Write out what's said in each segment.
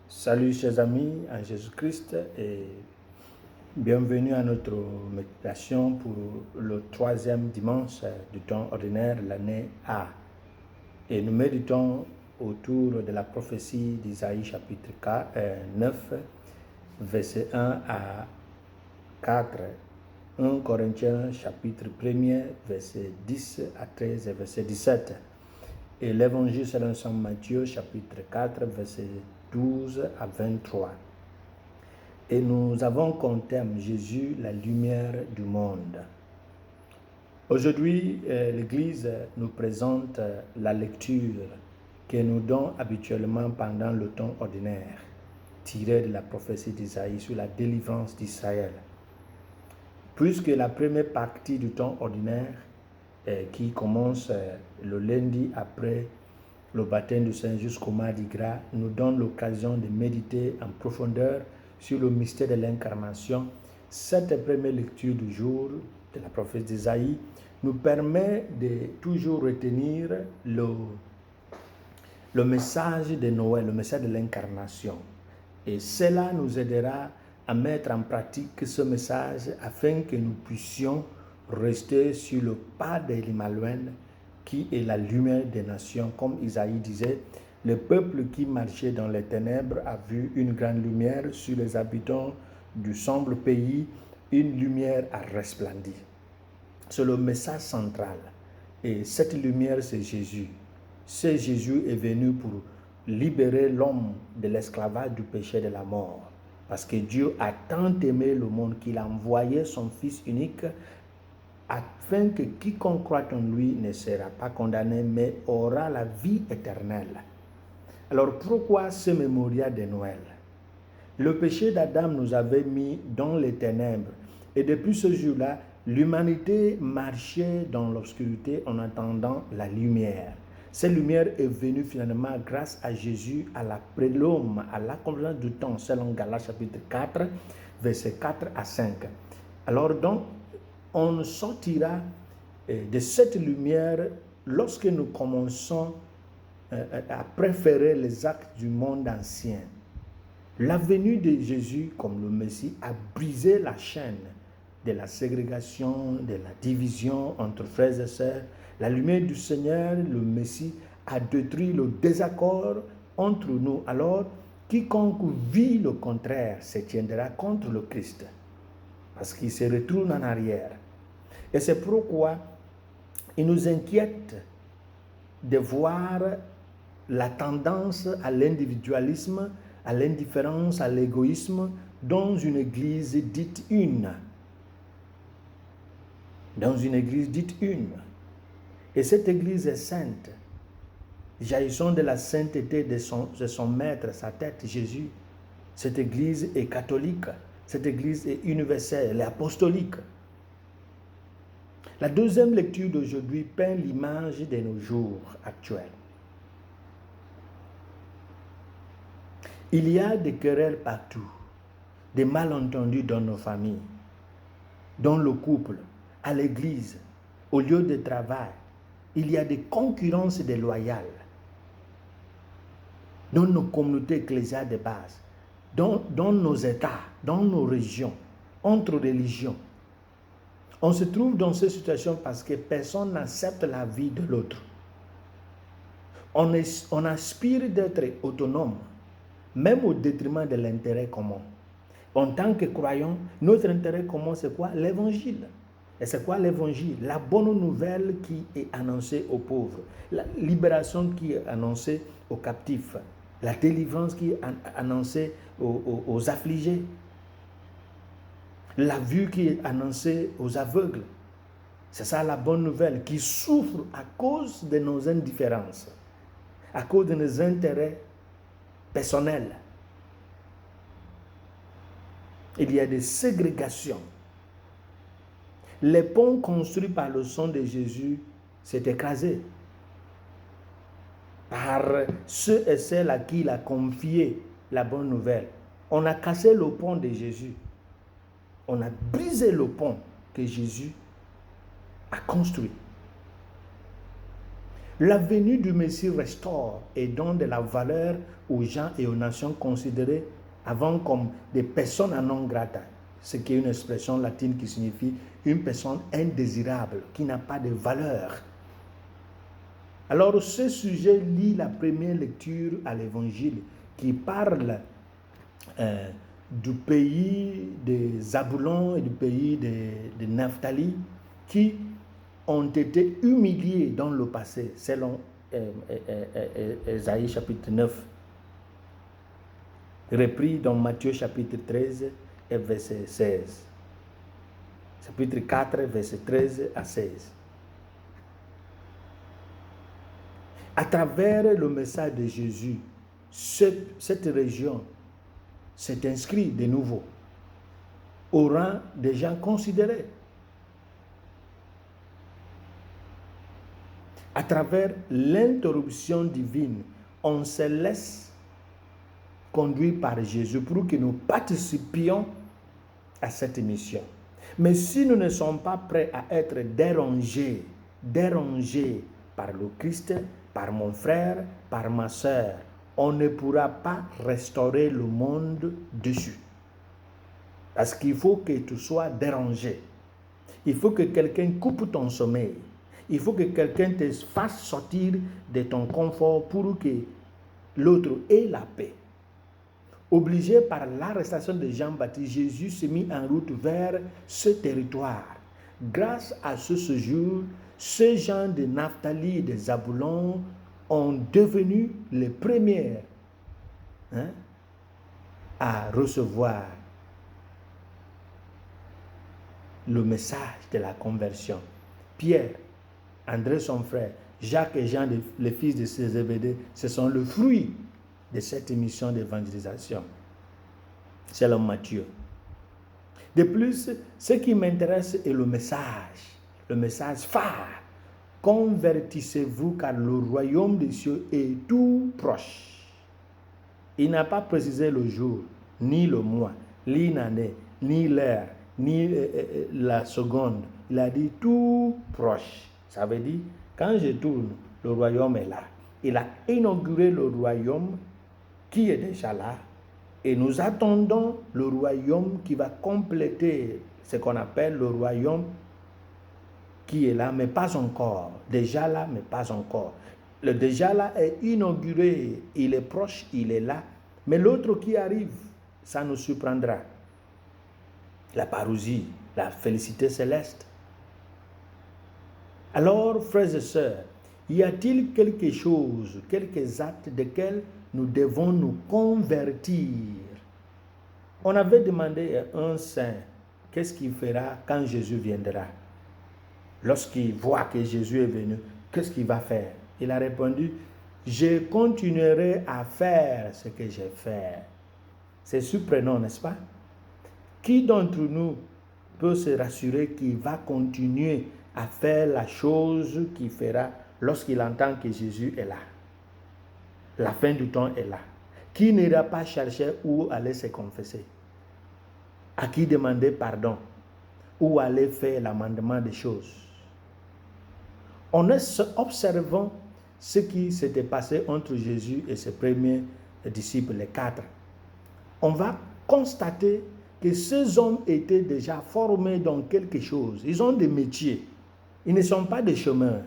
Salut chers amis en Jésus-Christ et bienvenue à notre méditation pour le 3e dimanche du temps ordinaire, l'année A. Et nous méditons autour de la prophétie d'Isaïe chapitre 9, verset 1 à 4. 1 Corinthiens chapitre 1er, verset 10 à 13 et verset 17. Et l'évangile selon saint Matthieu chapitre 4, verset 12 à 23. Et nous avons comme thème Jésus, la lumière du monde. Aujourd'hui, l'Église nous présente la lecture que nous donne habituellement pendant le temps ordinaire, tirée de la prophétie d'Isaïe sur la délivrance d'Israël. Puisque la première partie du temps ordinaire, qui commence le lundi après le baptême du Saint jusqu'au Mardi Gras, nous donne l'occasion de méditer en profondeur sur le mystère de l'incarnation. Cette première lecture du jour de la prophétie d'Isaïe nous permet de toujours retenir le message de Noël, le message de l'incarnation. Et cela nous aidera à mettre en pratique ce message afin que nous puissions rester sur le pas d'Emmanuel, qui est la lumière des nations. Comme Isaïe disait, le peuple qui marchait dans les ténèbres a vu une grande lumière sur les habitants du sombre pays, une lumière a resplendi. C'est le message central. Et cette lumière, c'est Jésus. Ce Jésus est venu pour libérer l'homme de l'esclavage du péché de la mort. Parce que Dieu a tant aimé le monde qu'il a envoyé son Fils unique afin que quiconque croit en lui ne sera pas condamné, mais aura la vie éternelle. Alors pourquoi ce mémorial de Noël? Le péché d'Adam nous avait mis dans les ténèbres. Et depuis ce jour-là, l'humanité marchait dans l'obscurité en attendant la lumière. Cette lumière est venue finalement grâce à Jésus, à l'après l'homme, à l'accomplissement du temps, selon Galates chapitre 4, versets 4 à 5. Alors donc, on sortira de cette lumière lorsque nous commençons à préférer les actes du monde ancien. La venue de Jésus comme le Messie a brisé la chaîne de la ségrégation, de la division entre frères et sœurs. La lumière du Seigneur, le Messie, a détruit le désaccord entre nous. Alors, quiconque vit le contraire se tiendra contre le Christ, parce qu'il se retourne en arrière. Et c'est pourquoi il nous inquiète de voir la tendance à l'individualisme, à l'indifférence, à l'égoïsme dans une église dite une. Dans une église dite une. Et cette église est sainte. Jaillissant de la sainteté de son maître, sa tête, Jésus. Cette église est catholique. Cette église est universelle, elle est apostolique. La deuxième lecture d'aujourd'hui peint l'image de nos jours actuels. Il y a des querelles partout, des malentendus dans nos familles, dans le couple, à l'église, au lieu de travail. Il y a des concurrences déloyales dans nos communautés ecclésiales de base, dans nos États, dans nos régions, entre religions. On se trouve dans cette situation parce que personne n'accepte la vie de l'autre. On aspire d'être autonome, même au détriment de l'intérêt commun. En tant que croyants, notre intérêt commun, c'est quoi? L'évangile. Et c'est quoi l'évangile? La bonne nouvelle qui est annoncée aux pauvres, la libération qui est annoncée aux captifs, la délivrance qui est annoncée aux affligés, la vue qui est annoncée aux aveugles. C'est ça la bonne nouvelle, qui souffre à cause de nos indifférences, à cause de nos intérêts personnels. Il y a des ségrégations. Les ponts construits par le sang de Jésus s'est écrasé par ceux et celles à qui il a confié la bonne nouvelle. On a cassé le pont de Jésus. On a brisé le pont que Jésus a construit. La venue du Messie restaure et donne de la valeur aux gens et aux nations considérées avant comme des personnes à non grata, ce qui est une expression latine qui signifie une personne indésirable, qui n'a pas de valeur. Alors ce sujet lie la première lecture à l'évangile qui parle du pays de Zabulon et du pays de Naphtali qui ont été humiliés dans le passé, selon Ésaïe chapitre 9, repris dans Matthieu chapitre 13 et verset 16. Chapitre 4, verset 13 à 16. À travers le message de Jésus, cette région s'est inscrite de nouveau au rang des gens considérés. À travers l'interruption divine, on se laisse conduire par Jésus pour que nous participions à cette mission. Mais si nous ne sommes pas prêts à être dérangés par le Christ, par mon frère, par ma soeur, on ne pourra pas restaurer le monde dessus. Parce qu'il faut que tu sois dérangé. Il faut que quelqu'un coupe ton sommeil. Il faut que quelqu'un te fasse sortir de ton confort pour que l'autre ait la paix. Obligé par l'arrestation de Jean-Baptiste, Jésus s'est mis en route vers ce territoire. Grâce à ce séjour, ces gens de Naphtali et de Zabulon ont devenu les premiers à recevoir le message de la conversion. Pierre, André son frère, Jacques et Jean, les fils de Zébédée, ce sont le fruit de cette mission d'évangélisation, selon Matthieu. De plus, ce qui m'intéresse est le message phare. Convertissez-vous car le royaume des cieux est tout proche. Il n'a pas précisé le jour, ni le mois, ni l'année, ni l'heure, ni la seconde. Il a dit tout proche. Ça veut dire, quand je tourne, le royaume est là. Il a inauguré le royaume qui est déjà là. Et nous attendons le royaume qui va compléter ce qu'on appelle le royaume qui est là, mais pas encore. Déjà là, mais pas encore. Le déjà là est inauguré, il est proche, il est là. Mais l'autre qui arrive, ça nous surprendra. La parousie, la félicité céleste. Alors, frères et sœurs, y a-t-il quelque chose, quelques actes desquels nous devons nous convertir? On avait demandé à un saint, qu'est-ce qu'il fera quand Jésus viendra? Lorsqu'il voit que Jésus est venu, qu'est-ce qu'il va faire? Il a répondu, je continuerai à faire ce que j'ai fait. C'est surprenant, n'est-ce pas? Qui d'entre nous peut se rassurer qu'il va continuer à faire la chose qu'il fera lorsqu'il entend que Jésus est là? La fin du temps est là. Qui n'ira pas chercher où aller se confesser? À qui demander pardon? Où aller faire l'amendement des choses? En observant ce qui s'était passé entre Jésus et ses premiers disciples, les 4, on va constater que ces hommes étaient déjà formés dans quelque chose. Ils ont des métiers. Ils ne sont pas des chômeurs.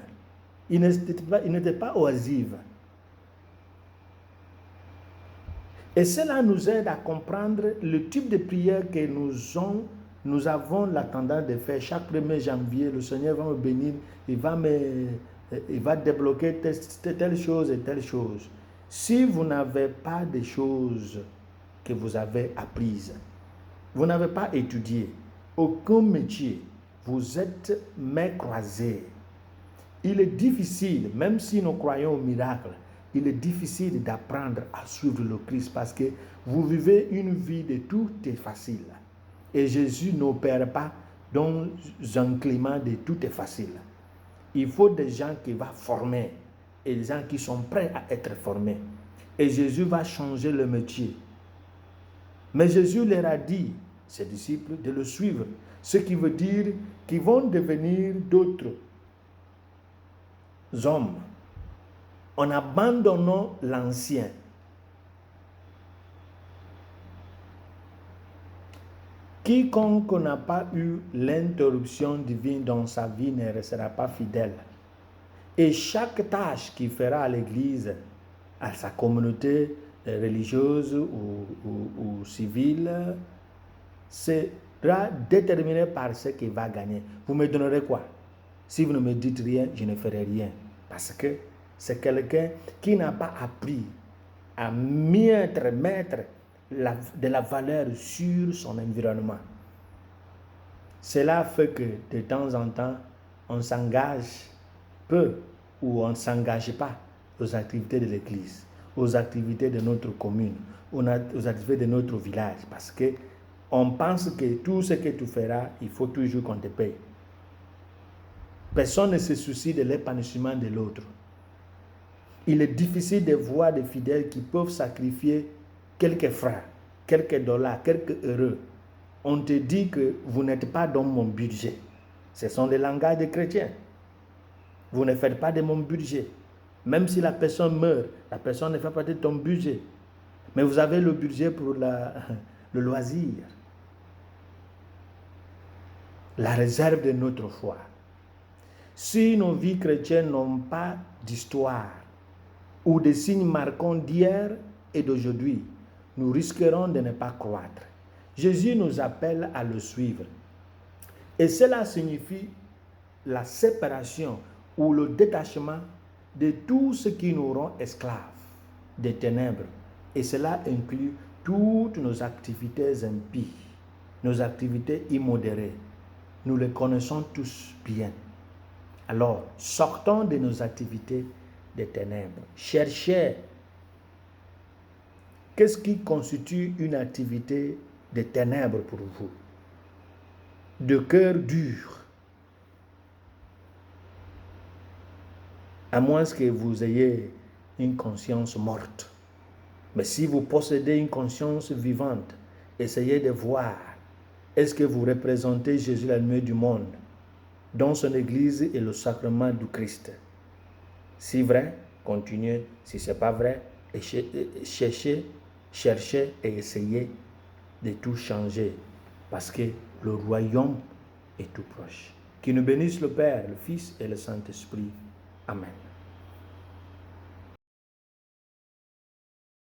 Ils n'étaient pas oisifs. Et cela nous aide à comprendre le type de prière que nous avons la tendance de faire chaque 1er janvier. Le Seigneur va me bénir, il va débloquer telle chose et telle chose. Si vous n'avez pas de choses que vous avez apprises, vous n'avez pas étudié aucun métier, vous êtes mains croisées. Il est difficile, même si nous croyons au miracle, il est difficile d'apprendre à suivre le Christ parce que vous vivez une vie de tout est facile. Et Jésus n'opère pas dans un climat de tout est facile. Il faut des gens qui vont former et des gens qui sont prêts à être formés. Et Jésus va changer le métier. Mais Jésus leur a dit, ses disciples, de le suivre. Ce qui veut dire qu'ils vont devenir d'autres hommes en abandonnant l'ancien. Quiconque n'a pas eu l'interruption divine dans sa vie ne restera pas fidèle. Et chaque tâche qu'il fera à l'Église, à sa communauté religieuse ou civile, sera déterminée par ce qu'il va gagner. Vous me donnerez quoi? Si vous ne me dites rien, je ne ferai rien. Parce que c'est quelqu'un qui n'a pas appris à mettre de la valeur sur son environnement. Cela fait que de temps en temps, on s'engage peu ou on ne s'engage pas aux activités de l'Église, aux activités de notre commune, aux activités de notre village, parce que on pense que tout ce que tu feras, il faut toujours qu'on te paye. Personne ne se soucie de l'épanouissement de l'autre. Il est difficile de voir des fidèles qui peuvent sacrifier quelques francs, quelques dollars, quelques euros. On te dit que vous n'êtes pas dans mon budget. Ce sont les langages des chrétiens. Vous ne faites pas de mon budget. Même si la personne meurt, la personne ne fait pas de ton budget. Mais vous avez le budget pour le loisir. La réserve de notre foi. Si nos vies chrétiennes n'ont pas d'histoire ou de signes marquants d'hier et d'aujourd'hui, nous risquerons de ne pas croître. Jésus nous appelle à le suivre. Et cela signifie la séparation ou le détachement de tout ce qui nous rend esclaves des ténèbres. Et cela inclut toutes nos activités impies, nos activités immodérées. Nous les connaissons tous bien. Alors, sortons de nos activités des ténèbres. Cherchez qu'est-ce qui constitue une activité des ténèbres pour vous. De cœur dur. À moins que vous ayez une conscience morte. Mais si vous possédez une conscience vivante, essayez de voir, est-ce que vous représentez Jésus l'agneau du monde dans son Église et le sacrement du Christ? Si vrai, continuez. Si ce n'est pas vrai, cherchez et essayez de tout changer. Parce que le royaume est tout proche. Qu'il nous bénisse le Père, le Fils et le Saint-Esprit. Amen.